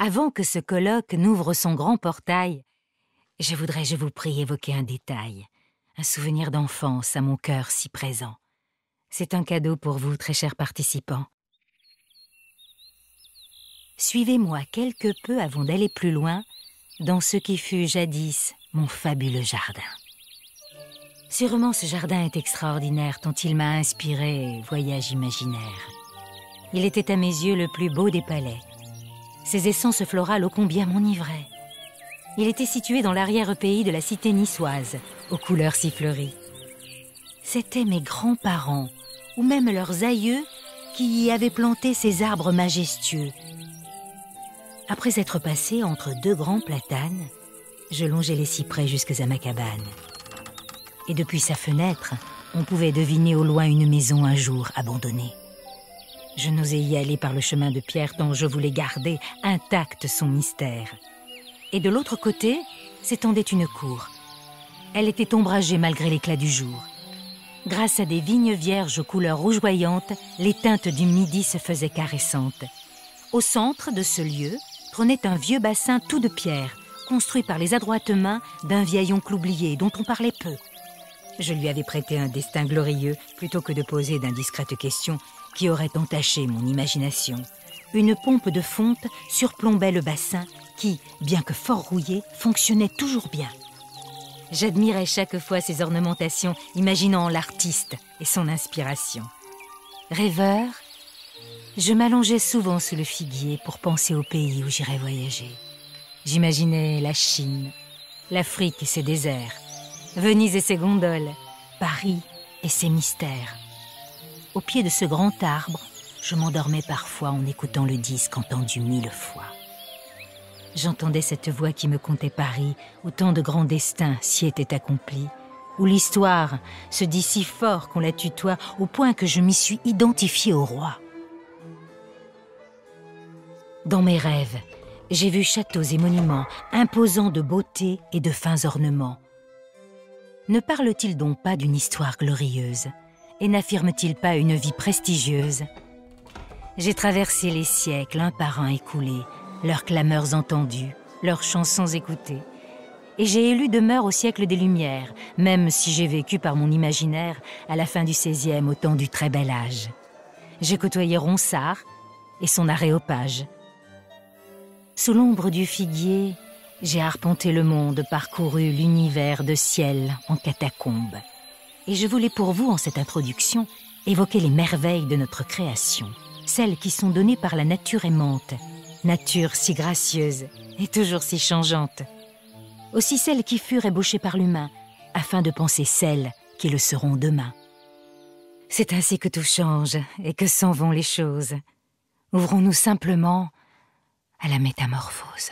Avant que ce colloque n'ouvre son grand portail, je vous prie, évoquer un détail, un souvenir d'enfance à mon cœur si présent. C'est un cadeau pour vous, très chers participants. Suivez-moi quelque peu avant d'aller plus loin dans ce qui fut jadis mon fabuleux jardin. Sûrement ce jardin est extraordinaire tant il m'a inspiré voyage imaginaire. Il était à mes yeux le plus beau des palais. Ses essences florales ô combien m'enivraient. Il était situé dans l'arrière-pays de la cité niçoise, aux couleurs si fleuries. C'étaient mes grands-parents, ou même leurs aïeux, qui y avaient planté ces arbres majestueux. Après être passé entre deux grands platanes, je longeais les cyprès jusque à ma cabane. Et depuis sa fenêtre, on pouvait deviner au loin une maison un jour abandonnée. Je n'osais y aller par le chemin de pierre tant je voulais garder intact son mystère. Et de l'autre côté s'étendait une cour. Elle était ombragée malgré l'éclat du jour. Grâce à des vignes vierges aux couleurs rougeoyantes, les teintes du midi se faisaient caressantes. Au centre de ce lieu trônait un vieux bassin tout de pierre, construit par les adroites mains d'un vieil oncle oublié dont on parlait peu. Je lui avais prêté un destin glorieux plutôt que de poser d'indiscrètes questions qui auraient entaché mon imagination. Une pompe de fonte surplombait le bassin qui, bien que fort rouillé, fonctionnait toujours bien. J'admirais chaque fois ces ornementations, imaginant l'artiste et son inspiration. Rêveur, je m'allongeais souvent sous le figuier pour penser au pays où j'irais voyager. J'imaginais la Chine, l'Afrique et ses déserts, Venise et ses gondoles, Paris et ses mystères. Au pied de ce grand arbre, je m'endormais parfois en écoutant le disque entendu 1000 fois. J'entendais cette voix qui me contait Paris, où tant de grands destins s'y étaient accomplis, où l'histoire se dit si fort qu'on la tutoie, au point que je m'y suis identifiée au roi. Dans mes rêves, j'ai vu châteaux et monuments imposants de beauté et de fins ornements. Ne parle-t-il donc pas d'une histoire glorieuse et n'affirme-t-il pas une vie prestigieuse? J'ai traversé les siècles un par un écoulés, leurs clameurs entendues, leurs chansons écoutées. Et j'ai élu demeure au siècle des Lumières, même si j'ai vécu par mon imaginaire à la fin du XVIe au temps du très bel âge. J'ai côtoyé Ronsard et son aréopage. Sous l'ombre du figuier, j'ai arpenté le monde, parcouru l'univers de ciel en catacombes. Et je voulais pour vous, en cette introduction, évoquer les merveilles de notre création, celles qui sont données par la nature aimante, nature si gracieuse et toujours si changeante. Aussi celles qui furent ébauchées par l'humain, afin de penser celles qui le seront demain. C'est ainsi que tout change et que s'en vont les choses. Ouvrons-nous simplement à la métamorphose.